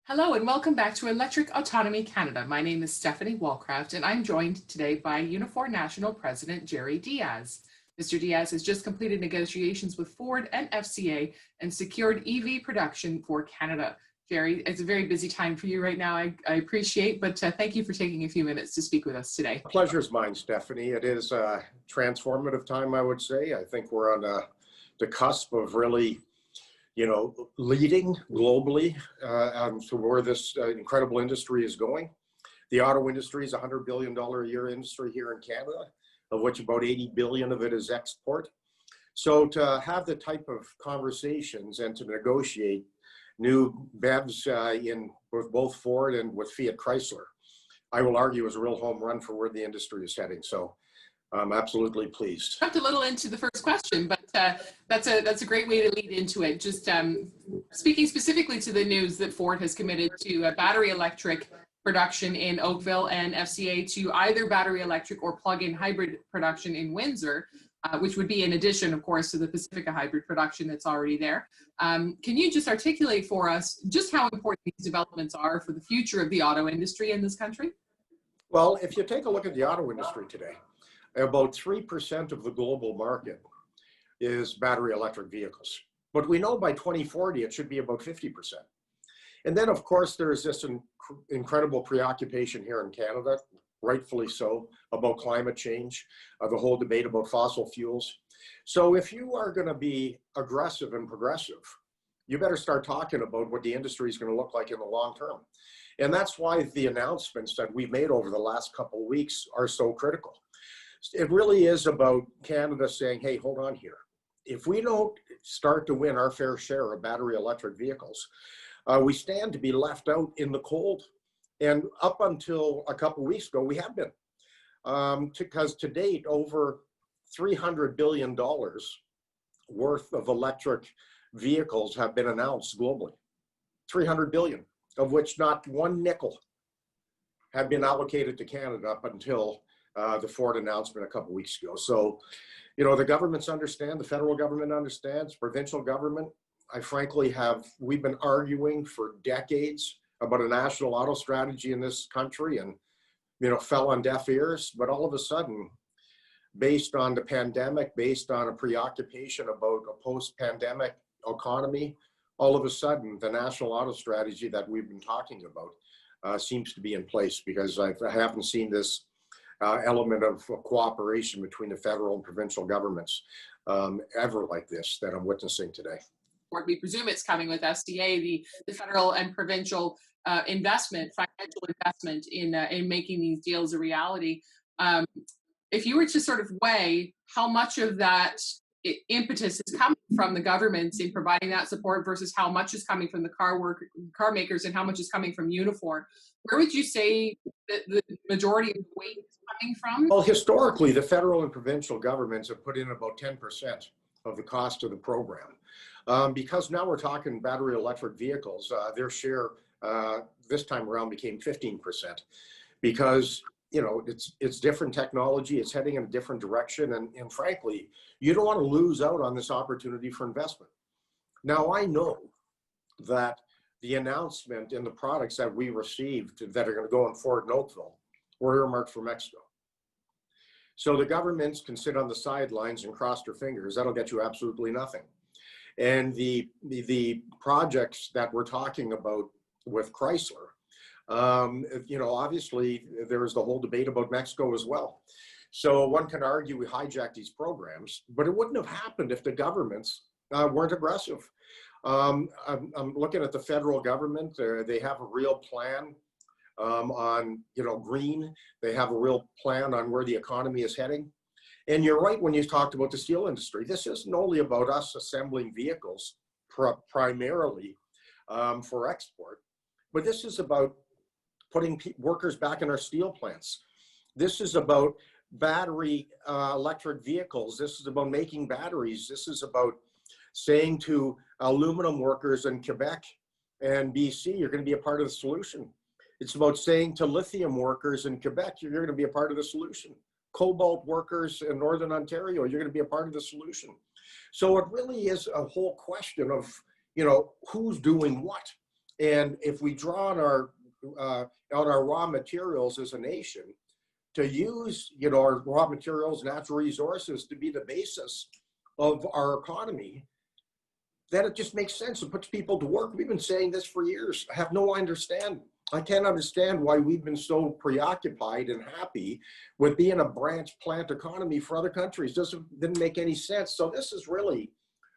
Hello and welcome back to Electric Autonomy Canada. My name is Stephanie Walcraft and I'm joined today by Unifor National President Jerry Diaz. Mr. Diaz has just completed negotiations with Ford and FCA and secured EV production for Canada. Jerry, it's a very busy time for you right now, I appreciate, but thank you for taking a few minutes to speak with us today. The pleasure is mine, Stephanie. It is a transformative time, I would say. I think we're on the cusp of really leading globally to where this incredible industry is going. The auto industry is a $100 billion a year industry here in Canada, of which about 80 billion of it is export. So to have the type of conversations and to negotiate new BEVs with both Ford and with Fiat Chrysler, I will argue is a real home run for where the industry is heading. So I'm absolutely pleased. Jumped a little into the first question, but that's a great way to lead into it. Just speaking specifically to the news that Ford has committed to battery electric production in Oakville and FCA to either battery electric or plug-in hybrid production in Windsor, which would be in addition, of course, to the Pacifica hybrid production that's already there. Can you just articulate for us just how important these developments are for the future of the auto industry in this country? Well, if you take a look at the auto industry today, about 3% of the global market is battery electric vehicles. But we know by 2040, it should be about 50%. And then, of course, there's this incredible preoccupation here in Canada, rightfully so, about climate change, the whole debate about fossil fuels. So if you are going to be aggressive and progressive, you better start talking about what the industry is going to look like in the long term. And that's why the announcements that we've made over the last couple of weeks are so critical. It really is about Canada saying, hey, hold on here. If we don't start to win our fair share of battery electric vehicles, we stand to be left out in the cold. And up until a couple of weeks ago, we have been. Because to date, over $300 billion worth of electric vehicles have been announced globally. 300 billion, of which not one nickel had been allocated to Canada up until the Ford announcement a couple of weeks ago. So, the governments understand, the federal government understands, provincial government. We've been arguing for decades about a national auto strategy in this country and, fell on deaf ears. But all of a sudden, based on the pandemic, based on a preoccupation about a post-pandemic economy, all of a sudden, the national auto strategy that we've been talking about seems to be in place, because I haven't seen this element of cooperation between the federal and provincial governments ever like this that I'm witnessing today. We presume it's coming with FCA, the federal and provincial financial investment in making these deals a reality. If you were to sort of weigh how much of that impetus is coming from the governments in providing that support versus how much is coming from the car makers and how much is coming from Unifor, where would you say that the majority of the weight is coming from? Well, historically, the federal and provincial governments have put in about 10% of the cost of the program. Because now we're talking battery electric vehicles, their share this time around became 15%, because it's different technology, it's heading in a different direction, and frankly, you don't want to lose out on this opportunity for investment. Now, I know that the announcement and the products that we received that are going to go on Ford and Oakville were earmarked for Mexico. So the governments can sit on the sidelines and cross their fingers. That'll get you absolutely nothing. And the projects that we're talking about with Chrysler, obviously there's the whole debate about Mexico as well. So one can argue we hijacked these programs, but it wouldn't have happened if the governments weren't aggressive. I'm looking at the federal government. They have a real plan on green. They have a real plan on where the economy is heading. And you're right when you talked about the steel industry. This isn't only about us assembling vehicles primarily for export, but this is about putting workers back in our steel plants. This is about battery electric vehicles. This is about making batteries. This is about saying to aluminum workers in Quebec and BC, you're going to be a part of the solution. It's about saying to lithium workers in Quebec, you're going to be a part of the solution. Cobalt workers in Northern Ontario, you're going to be a part of the solution. So it really is a whole question of, who's doing what. And if we draw on our raw materials as a nation, to use, our raw materials, natural resources to be the basis of our economy, then it just makes sense. It puts people to work. We've been saying this for years. I can't understand why we've been so preoccupied and happy with being a branch plant economy for other countries. Didn't make any sense. So this is really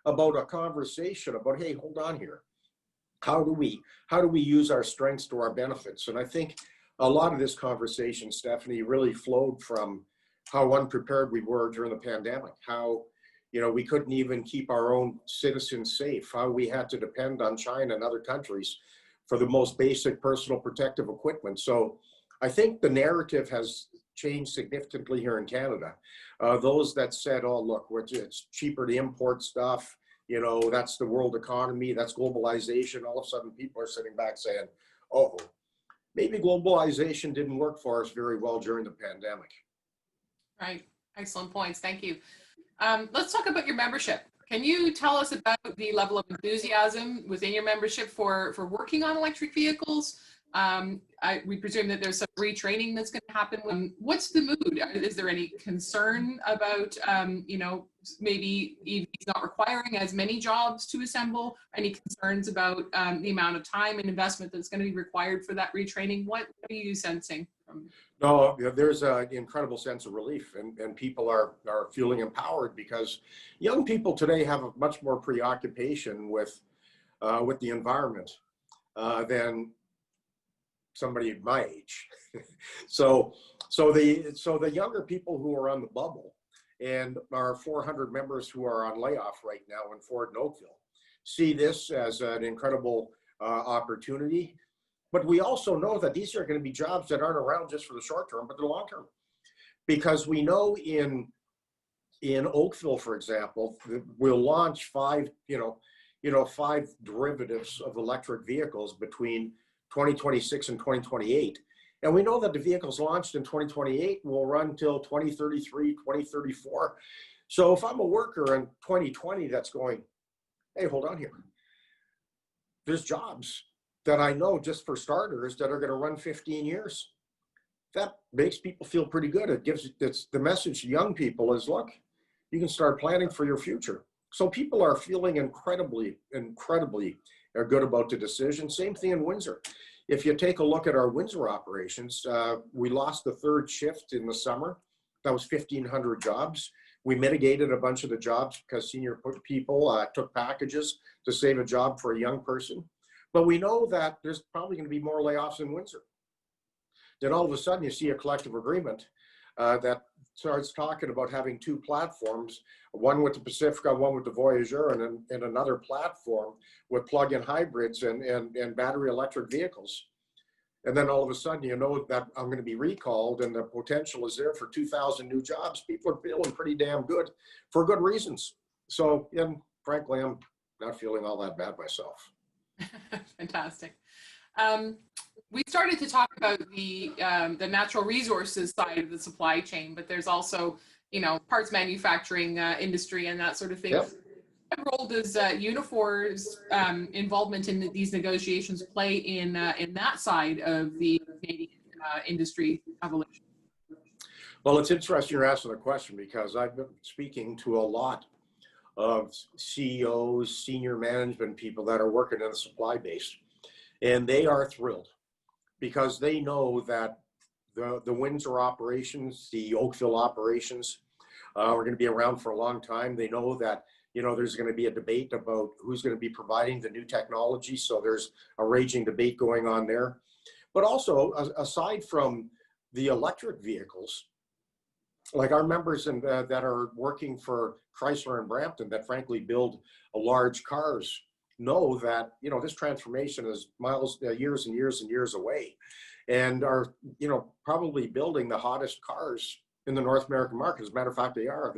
about a conversation about, hey, hold on here. How do we use our strengths to our benefits? And I think a lot of this conversation, Stephanie, really flowed from how unprepared we were during the pandemic, how, we couldn't even keep our own citizens safe, how we had to depend on China and other countries for the most basic personal protective equipment. So I think the narrative has changed significantly here in Canada. Those that said, oh, look, it's cheaper to import stuff, that's the world economy, that's globalization. All of a sudden people are sitting back saying, oh, maybe globalization didn't work for us very well during the pandemic. Right. Excellent points. Thank you. Let's talk about your membership. Can you tell us about the level of enthusiasm within your membership for working on electric vehicles? We presume that there's some retraining that's going to happen. What's the mood? Is there any concern about, maybe EVs not requiring as many jobs to assemble? Any concerns about the amount of time and investment that's going to be required for that retraining? What are you sensing? No, there's an incredible sense of relief, and people are feeling empowered because young people today have a much more preoccupation with the environment than somebody my age. so the younger people who are on the bubble, and our 400 members who are on layoff right now in Ford and Oakville, see this as an incredible opportunity. But we also know that these are going to be jobs that aren't around just for the short term, but the long term. Because we know in Oakville, for example, we'll launch five derivatives of electric vehicles between 2026 and 2028. And we know that the vehicles launched in 2028 will run till 2033, 2034. So if I'm a worker in 2020 that's going, hey, hold on here, there's jobs that I know, just for starters, that are going to run 15 years. That makes people feel pretty good. It's the message to young people is, look, you can start planning for your future. So people are feeling incredibly good about the decision. Same thing in Windsor. If you take a look at our Windsor operations, we lost the third shift in the summer. That was 1,500 jobs. We mitigated a bunch of the jobs because senior people took packages to save a job for a young person. But we know that there's probably going to be more layoffs in Windsor. Then all of a sudden you see a collective agreement that starts talking about having two platforms, one with the Pacifica, one with the Voyageur, and another platform with plug-in hybrids and battery electric vehicles. And then all of a sudden you know that I'm going to be recalled and the potential is there for 2,000 new jobs. People are feeling pretty damn good for good reasons. So, and frankly, I'm not feeling all that bad myself. Fantastic. We started to talk about the natural resources side of the supply chain, but there's also, parts manufacturing industry and that sort of thing. Yep. What role does Unifor's involvement in these negotiations play in that side of the Canadian industry evolution? Well, it's interesting you're asking the question because I've been speaking to a lot of CEOs, senior management people that are working in the supply base. And they are thrilled because they know that the Windsor operations, the Oakville operations are going to be around for a long time. They know that, there's going to be a debate about who's going to be providing the new technology. So there's a raging debate going on there. But also, aside from the electric vehicles, like our members that are working for Chrysler and Brampton that frankly build large cars know that, this transformation is years and years and years away and are, probably building the hottest cars in the North American market. As a matter of fact, they are.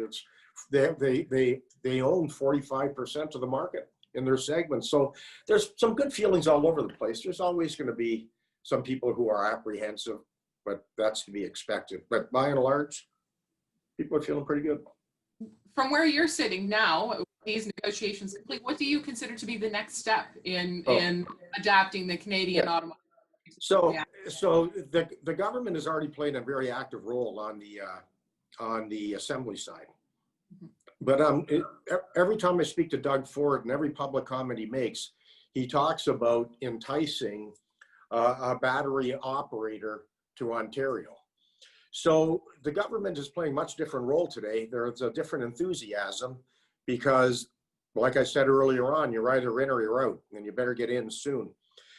They own 45% of the market in their segment. So there's some good feelings all over the place. There's always going to be some people who are apprehensive, but that's to be expected. But by and large, people are feeling pretty good. From where you're sitting now, these negotiations complete, what do you consider to be the next step in Oh. in adapting the Canadian automotive? So, Yeah. so the government is already playing a very active role on the assembly side. But every time I speak to Doug Ford and every public comment he makes, he talks about enticing a battery operator to Ontario. So the government is playing a much different role today. There's a different enthusiasm because, like I said earlier on, you're either in or you're out, and you better get in soon.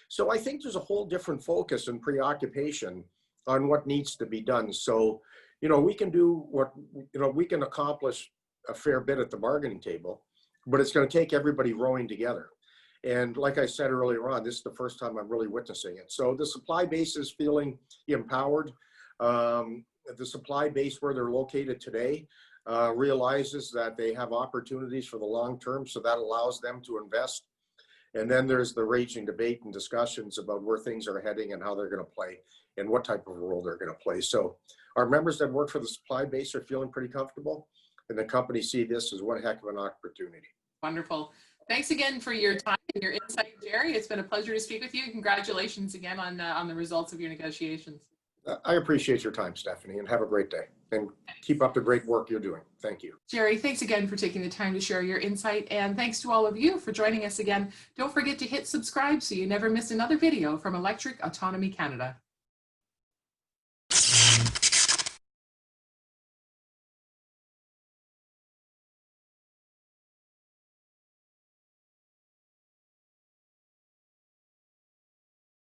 So I think there's a whole different focus and preoccupation on what needs to be done. So, we can do what, we can accomplish a fair bit at the bargaining table, but it's going to take everybody rowing together. And like I said earlier on, this is the first time I'm really witnessing it. So the supply base is feeling empowered. The supply base where they're located today realizes that they have opportunities for the long term, so that allows them to invest. And then there's the raging debate and discussions about where things are heading and how they're going to play and what type of role they're going to play. So our members that work for the supply base are feeling pretty comfortable, and the companies see this as one heck of an opportunity. Wonderful. Thanks again for your time and your insight, Jerry. It's been a pleasure to speak with you. Congratulations again on the results of your negotiations. I appreciate your time, Stephanie, and have a great day. And keep up the great work you're doing. Thank you. Jerry, thanks again for taking the time to share your insight. And thanks to all of you for joining us again. Don't forget to hit subscribe so you never miss another video from Electric Autonomy Canada.